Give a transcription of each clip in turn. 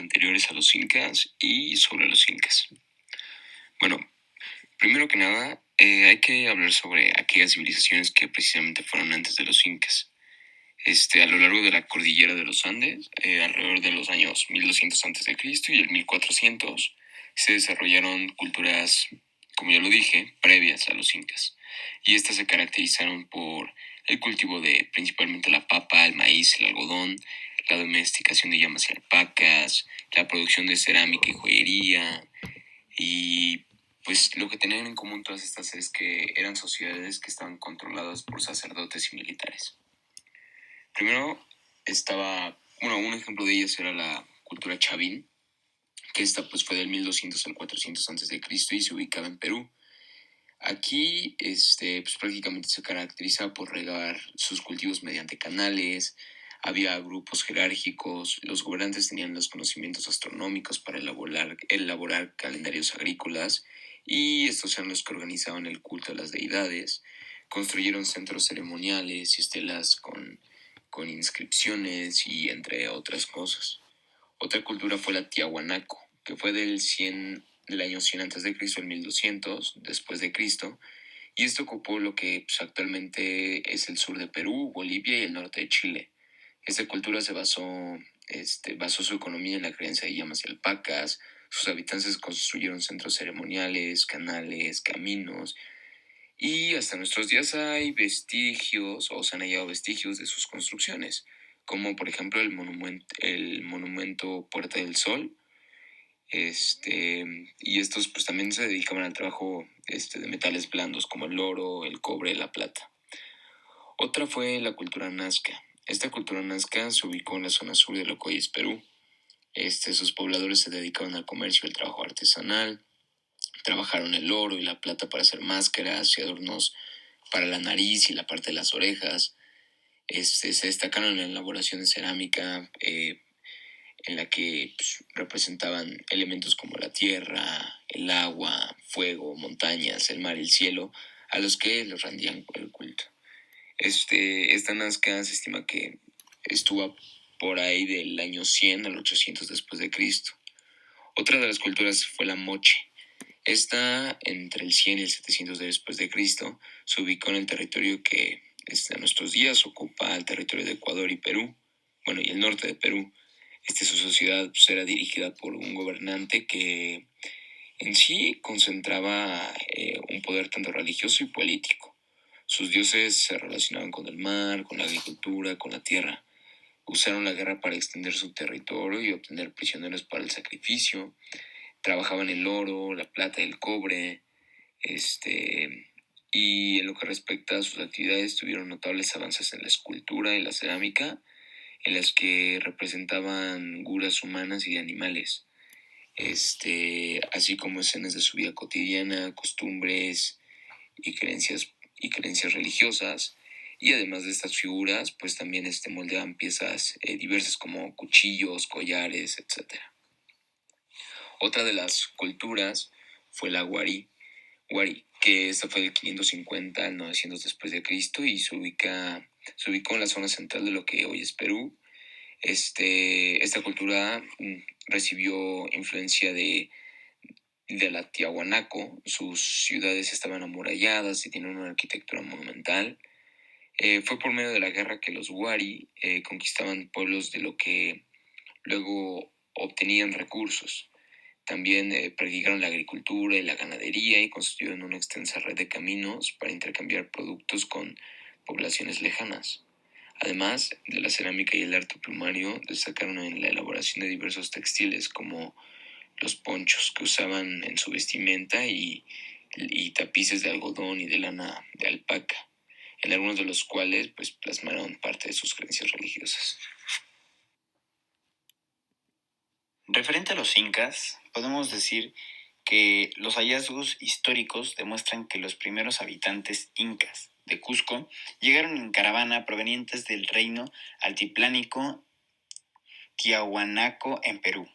anteriores a los incas y sobre los incas. Bueno, primero que nada, hay que hablar sobre aquellas civilizaciones que precisamente fueron antes de los incas. A lo largo de la cordillera de los Andes, alrededor de los años 1200 a.C. y el 1400, se desarrollaron culturas, como ya lo dije, previas a los incas. Y estas se caracterizaron por el cultivo de principalmente la papa, el maíz, el algodón, la domesticación de llamas y alpacas, la producción de cerámica y joyería. Y pues lo que tenían en común todas estas es que eran sociedades que estaban controladas por sacerdotes y militares. Primero un ejemplo de ellas era la cultura chavín, que esta pues fue del 1200 al 400 a.C. y se ubicaba en Perú. Aquí pues prácticamente se caracteriza por regar sus cultivos mediante canales, había grupos jerárquicos, los gobernantes tenían los conocimientos astronómicos para elaborar calendarios agrícolas y estos eran los que organizaban el culto a las deidades, construyeron centros ceremoniales y estelas con inscripciones y entre otras cosas. Otra cultura fue la Tiahuanaco, que fue del año 100 a.C. al 1200 después de Cristo, y esto ocupó lo que pues, actualmente es el sur de Perú, Bolivia y el norte de Chile. Esta cultura basó su economía en la creencia de llamas y alpacas. Sus habitantes construyeron centros ceremoniales, canales, caminos, y hasta nuestros días hay vestigios, o se han hallado vestigios de sus construcciones, como por ejemplo el monumento Puerta del Sol. Y estos pues también se dedicaban al trabajo de metales blandos como el oro, el cobre, la plata. Otra fue la cultura nazca. Esta cultura nazca se ubicó en la zona sur de lo que hoy es Perú. Sus pobladores se dedicaban al comercio y al trabajo artesanal. Trabajaron el oro y la plata para hacer máscaras y adornos para la nariz y la parte de las orejas. Se destacaron en la elaboración de cerámica, en la que pues, representaban elementos como la tierra, el agua, fuego, montañas, el mar y el cielo, a los que les rendían el culto. Esta Nazca se estima que estuvo por ahí del año 100 al 800 después de Cristo. Otra de las culturas fue la Moche. Esta, entre el 100 y el 700 después de Cristo, se ubicó en el territorio que a nuestros días ocupa el territorio de Ecuador y Perú, bueno, y el norte de Perú. Su sociedad pues, era dirigida por un gobernante que en sí concentraba un poder tanto religioso y político. Sus dioses se relacionaban con el mar, con la agricultura, con la tierra. Usaron la guerra para extender su territorio y obtener prisioneros para el sacrificio. Trabajaban el oro, la plata y el cobre. Y en lo que respecta a sus actividades, tuvieron notables avances en la escultura y la cerámica, en las que representaban guras humanas y de animales, así como escenas de su vida cotidiana, costumbres y creencias religiosas. Y además de estas figuras, pues también moldeaban piezas diversas como cuchillos, collares, etc. Otra de las culturas fue la Wari, que esta fue del 550 al 900 después de Cristo y se ubicó en la zona central de lo que hoy es Perú. Esta cultura recibió influencia de la Tiahuanaco. Sus ciudades estaban amuralladas y tienen una arquitectura monumental. Fue por medio de la guerra que los Wari conquistaban pueblos de lo que luego obtenían recursos. También practicaron la agricultura y la ganadería y construyeron una extensa red de caminos para intercambiar productos con poblaciones lejanas. Además de la cerámica y el arte plumario, destacaron en la elaboración de diversos textiles como los ponchos que usaban en su vestimenta y tapices de algodón y de lana de alpaca, en algunos de los cuales pues, plasmaron parte de sus creencias religiosas. Referente a los incas, podemos decir que los hallazgos históricos demuestran que los primeros habitantes incas de Cusco llegaron en caravana provenientes del reino altiplánico Tiahuanaco en Perú.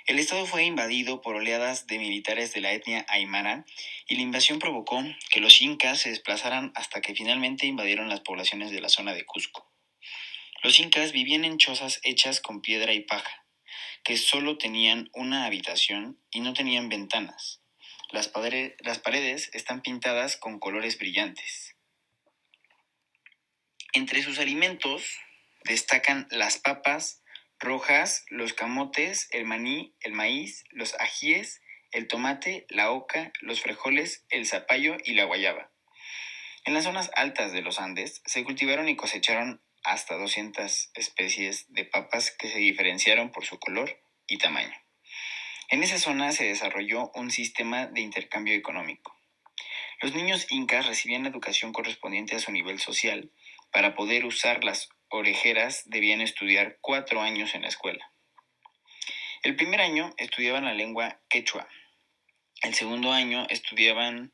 El estado fue invadido por oleadas de militares de la etnia aymara y la invasión provocó que los incas se desplazaran hasta que finalmente invadieron las poblaciones de la zona de Cusco. Los incas vivían en chozas hechas con piedra y paja, que solo tenían una habitación y no tenían ventanas. Las paredes están pintadas con colores brillantes. Entre sus alimentos destacan las papas rojas, los camotes, el maní, el maíz, los ajíes, el tomate, la oca, los frijoles, el zapallo y la guayaba. En las zonas altas de los Andes se cultivaron y cosecharon hasta 200 especies de papas que se diferenciaron por su color y tamaño. En esa zona se desarrolló un sistema de intercambio económico. Los niños incas recibían la educación correspondiente a su nivel social. Para poder usar las orejeras debían estudiar 4 años en la escuela. El primer año estudiaban la lengua quechua. El segundo año estudiaban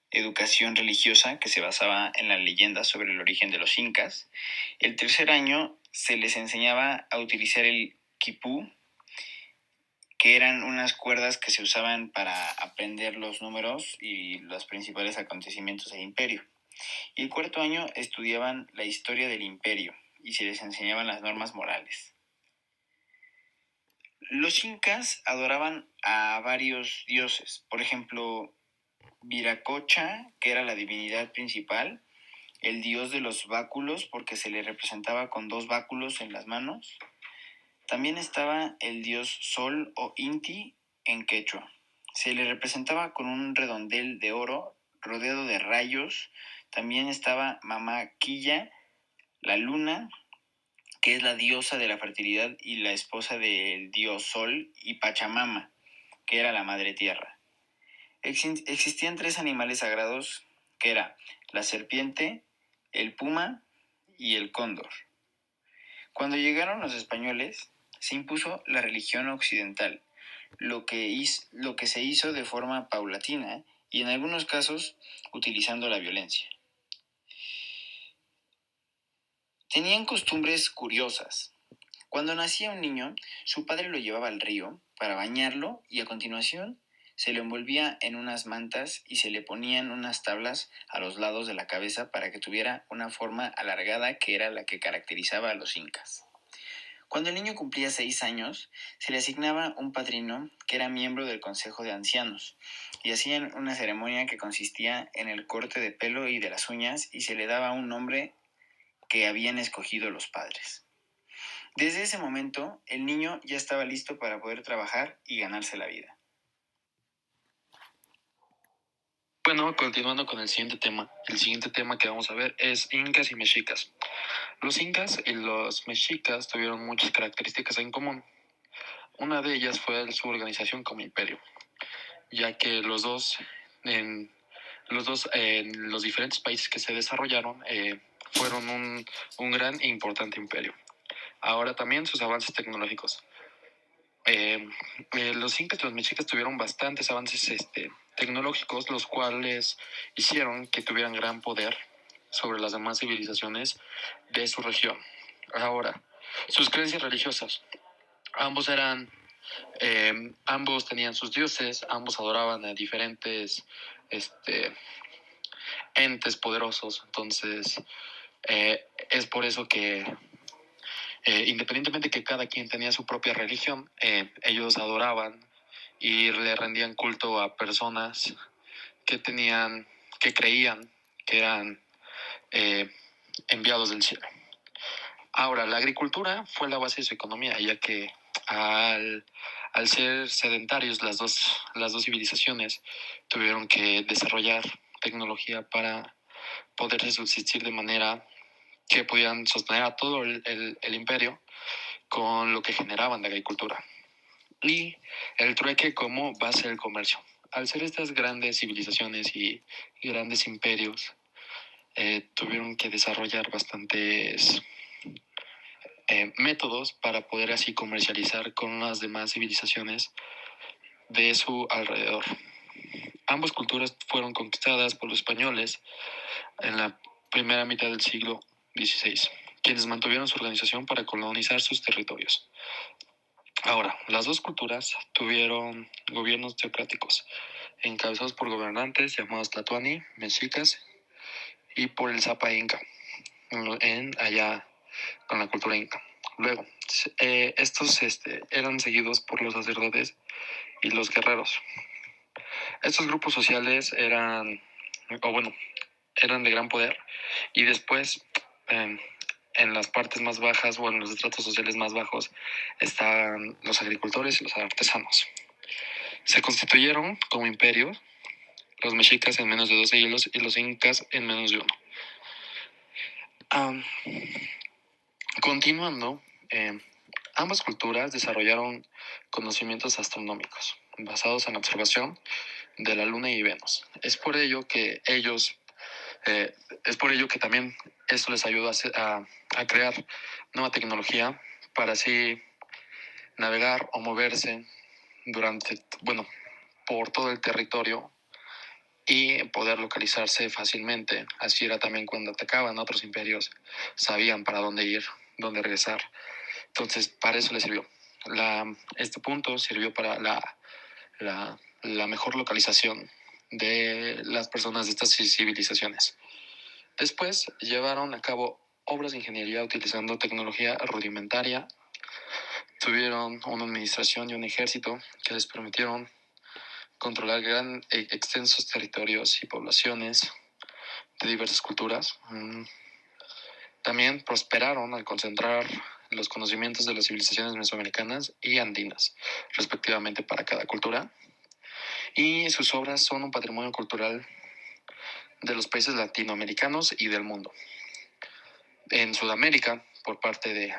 educación religiosa que se basaba en la leyenda sobre el origen de los incas. El tercer año se les enseñaba a utilizar el quipú, que eran unas cuerdas que se usaban para aprender los números y los principales acontecimientos del imperio. Y el cuarto año estudiaban la historia del imperio y se les enseñaban las normas morales. Los incas adoraban a varios dioses, por ejemplo, Viracocha, que era la divinidad principal, el dios de los báculos, porque se le representaba con 2 báculos en las manos. También estaba el dios Sol o Inti en quechua. Se le representaba con un redondel de oro rodeado de rayos. También estaba Mamá Quilla, la luna, que es la diosa de la fertilidad y la esposa del dios Sol, y Pachamama, que era la madre tierra. Existían 3 animales sagrados, que era la serpiente, el puma y el cóndor. Cuando llegaron los españoles, se impuso la religión occidental, lo que se hizo de forma paulatina y en algunos casos utilizando la violencia. Tenían costumbres curiosas. Cuando nacía un niño, su padre lo llevaba al río para bañarlo y a continuación se lo envolvía en unas mantas y se le ponían unas tablas a los lados de la cabeza para que tuviera una forma alargada que era la que caracterizaba a los incas. Cuando el niño cumplía 6 años, se le asignaba un padrino que era miembro del consejo de ancianos y hacían una ceremonia que consistía en el corte de pelo y de las uñas y se le daba un nombre que habían escogido los padres. Desde ese momento, el niño ya estaba listo para poder trabajar y ganarse la vida. Bueno, continuando con el siguiente tema que vamos a ver es incas y mexicas. Los incas y los mexicas tuvieron muchas características en común. Una de ellas fue su organización como imperio, ya que en los diferentes países que se desarrollaron fueron un gran e importante imperio. Ahora también sus avances tecnológicos. Los incas y los mexicas tuvieron bastantes avances tecnológicos, los cuales hicieron que tuvieran gran poder sobre las demás civilizaciones de su región. Ahora, sus creencias religiosas. Ambos tenían sus dioses, ambos adoraban a diferentes entes poderosos. Entonces, es por eso que independientemente que cada quien tenía su propia religión, ellos adoraban y le rendían culto a personas que creían que eran enviados del cielo. Ahora, la agricultura fue la base de su economía, ya que al ser sedentarios las dos civilizaciones tuvieron que desarrollar tecnología para poder subsistir de manera que pudieran sostener a todo el imperio con lo que generaban de agricultura. Y el trueque como base del comercio. Al ser estas grandes civilizaciones y grandes imperios, tuvieron que desarrollar bastantes métodos para poder así comercializar con las demás civilizaciones de su alrededor. Ambas culturas fueron conquistadas por los españoles en la primera mitad del siglo XVI, quienes mantuvieron su organización para colonizar sus territorios. Ahora, las dos culturas tuvieron gobiernos teocráticos, encabezados por gobernantes llamados tlatoani, mexicas, y por el Zapa Inca, allá con la cultura inca. Luego, Estos eran seguidos por los sacerdotes y los guerreros. Estos grupos sociales eran de gran poder y después en las partes más bajas o en los estratos sociales más bajos están los agricultores y los artesanos. Se constituyeron como imperios, los mexicas en menos de 12 siglos y los incas en menos de uno. Continuando, ambas culturas desarrollaron conocimientos astronómicos basados en la observación de la Luna y Venus. Es por ello que también esto les ayudó a crear nueva tecnología para así navegar o moverse por todo el territorio y poder localizarse fácilmente. Así era también cuando atacaban otros imperios, sabían para dónde ir, dónde regresar. Entonces, para eso les sirvió. Este punto sirvió para la mejor localización de las personas de estas civilizaciones. Después llevaron a cabo obras de ingeniería utilizando tecnología rudimentaria. Tuvieron una administración y un ejército que les permitieron controlar extensos territorios y poblaciones de diversas culturas. También prosperaron al concentrar los conocimientos de las civilizaciones mesoamericanas y andinas, respectivamente para cada cultura. Y sus obras son un patrimonio cultural de los países latinoamericanos y del mundo. En Sudamérica, por parte de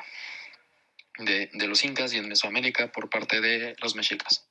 los incas, y en Mesoamérica, por parte de los mexicas.